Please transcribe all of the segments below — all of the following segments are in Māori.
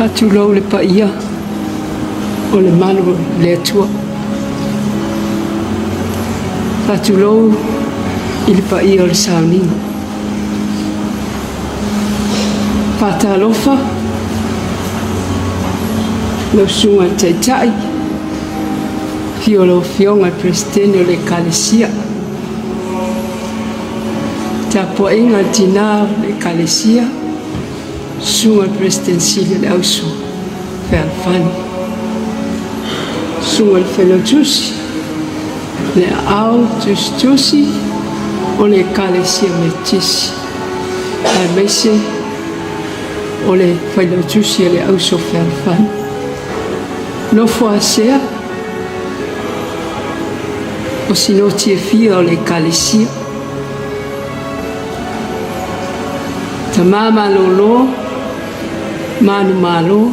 Atulou le paia o le manu le atua. Atulou i le paia o le sauninga. Patalofa lau sunga taitai fiolo fionga presidente o le kalesia. Tapo inga tina le kalesia sunga presidensiale le ausu ferfani. Sunga le felotusi le au tustusi o le kalesia metisi. Ai mese o le felotusi le ausu ferfani. No foasea o sino tie fia o le kalesia. Tamama lolo manu malo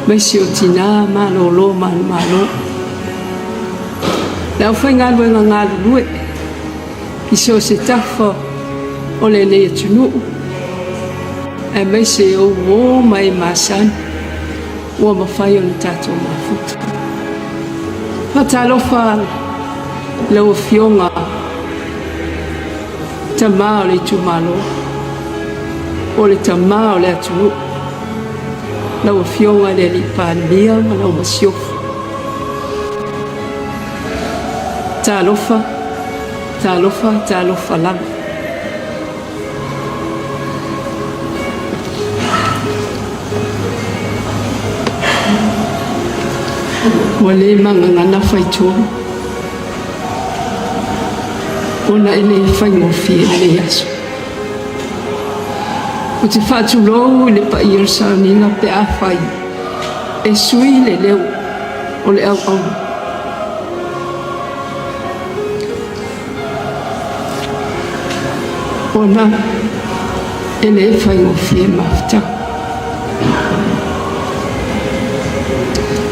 mesi o tina malolo manu malo lau fai ngalu e ngalu lue i so se tafo o le ne tunu e mesi o wo mai masan o mawhai o ni tato mafuta patalofa lau fionga tamao le tumalo o le tamao le atunu lau fionga le li pānia ma lau masiofu talofa talofa talofa lava o le mangangana faitoro ona ele faingofie le aso o te whātulou le pa i sauniga pe a whai e sui le leo o le auauna. Ona e le whaingofie mafta.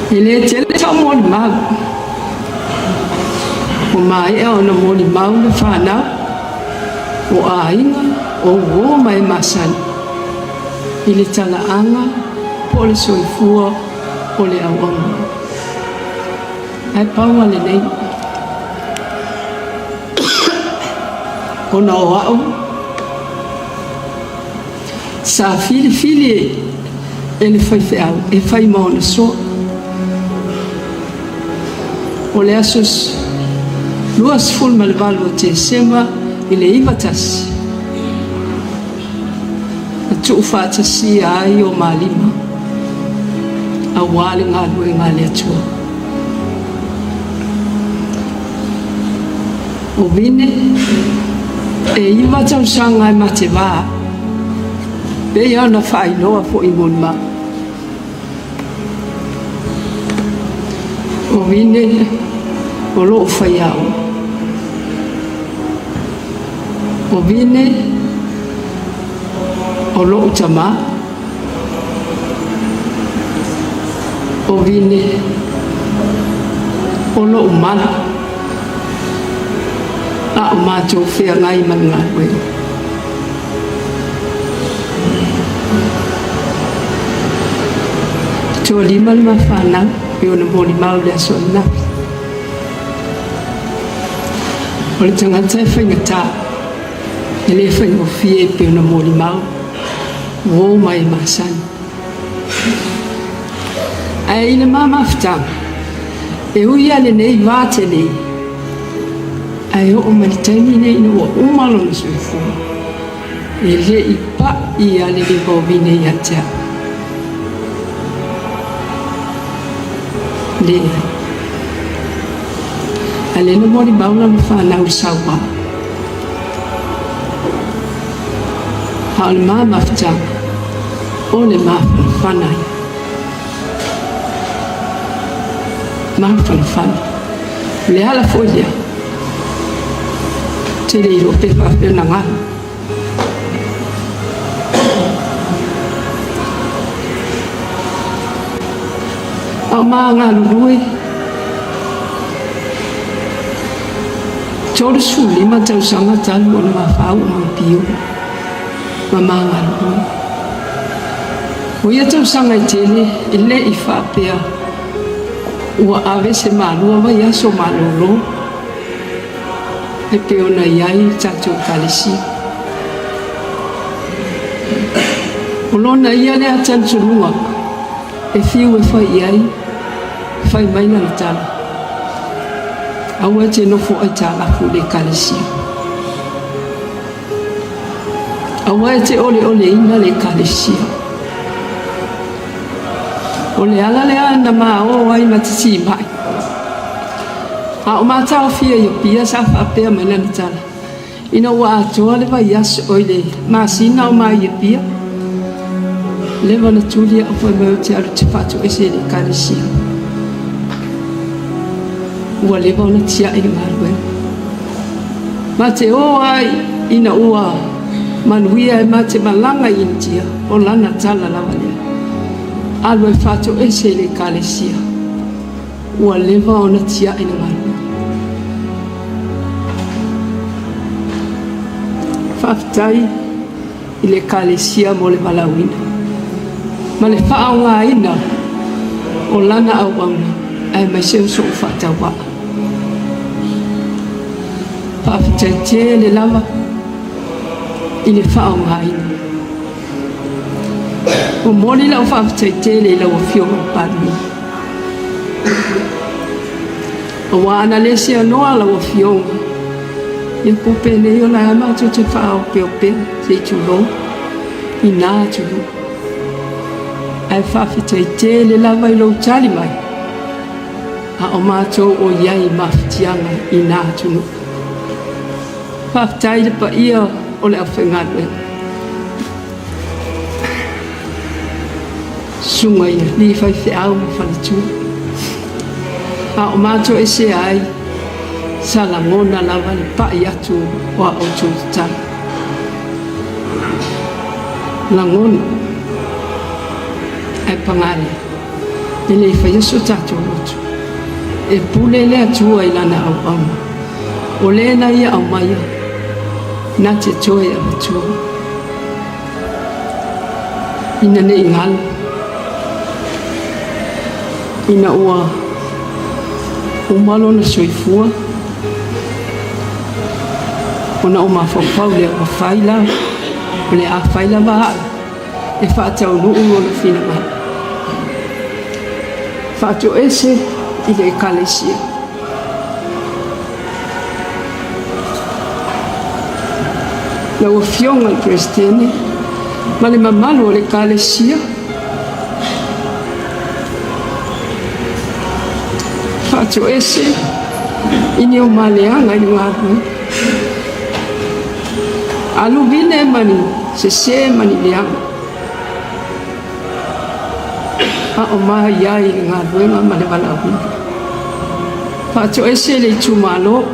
E le tele tau mōni mau. O mai e ona mōni mau le whanau o ainga o o mai masani. I le talaanga po le soifua o le auauna. Ai paua le nei. Ona o au. Sa fili e le whaiwheau e whai maona so. O le asos luas ful ma le valu o te sema i le iwatasi. Tu whātasi ai o malima a wale galuega le atua o vine e iwa tausaga e mate vā pei ona whaailoa foʻi monima o vine o loo whaiao o vine o loo tama o vine o loo mana a o mātou wheangai man ngā koe tō lima lima whanau e ona mōni mau le aso napi o le tangata e whaingatā e le whaingofie pe ona mōni mau o mai masan ai le mama ftang e uia le nei vate nei ai o mai tani nei no o malo no sufu e le i pa i ale le bovine ia tia le ale no mori baula no fa na usawa ha le mama ftang o le mawhanai mawhanai le ala folia te reiro pe whawhena ngā au maa ngā lurui tōre su lima tausanga talu o le mawhau o mawpio ma maa ngā lurui O ia tau sanga I tele, I le I faapea. Ua ave se malua vai aso malolo. E pe ona iai tatu kalisi. O lona ia le atan sunua. E fiu e fai iai. Fai maina na tala. Aua te nofo ai tala fu le kalisi. Aua te ole ole ina le kalisi. O le ala le ana ma o ai matisi mai. A o matao fia yo pia sa faapea mai lana tala. Ina ua atoa le vai aso o le masina o mai yo pia. Le wana tulia o fai mai o te aru te fatu ese le kalisia. Ua le wana tia i ngarwe. Ma te o ai ina ua manuia e ma te malanga intia o lana tala lawa lea. Alwe fatu ese le kalisia. Ua leva ona tia ina ngana. Faafetai I le kalisia mo le valauina. Ma le whaonga ina o lana auauna ai mai seu so whaatawa. Faafetai te le lava I le whaonga ina. O moli lau faafetai te le lau fionga pāmi. O wana le se anoa lau fionga. Ia pope nei o la ama tu te whao peope te tulo. I nā tulo. Ai faafetai te le lava I lau tali mai. A o mātou o iai mawhitianga I nā tulo. Faafetai le pa ia o le awhengadwe. Sunga ia, li fai whiau ma whalitua. A o mātou e se ai, sa la ngona lava le pai atu o a autu tala. La ngona, ai pangare, e le fai aso tatu otu. E pule le atua I lana auauna. O le na ia au maia, na te toe abatua. Ina ne ingalo. Ina ua umalo na soifua. Ona o mawhawhau le o whaila. O le a whaila maha. E whaatau nuu o na whina maha. Whaatau ese I le kalesia. Na ua fionga I Kristene. Ma le mamalu o le kalesia. Whaatau ese ini o maleanga I ngārui. Alu vine mani, se mani leanga. A o maha iai I ngārui ma le valaau. Whaatau ese le tumalo.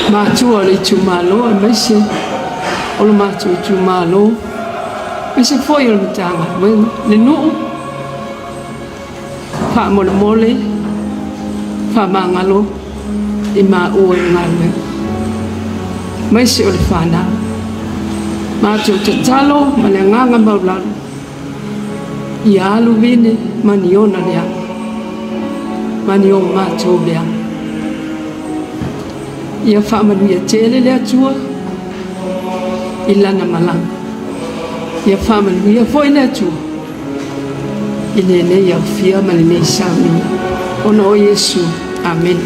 Mātua le tumalo, a maise o le mātua I tumalo. Maise foi o le mitanga, le nuu. Wha mole mole, wha mangalo, I mā ua I ngārwe. Maise o le whanau. Mātua te talo, ma le nganga maulalu. I alu vine, mani ona lea. Mani o mātua lea. Ia whaamanuia tele le atua, I lana malanga. Ia whaamanuia foi le atua. I le nei au fia ma le nei sauni. Ona o Yesu. Amen.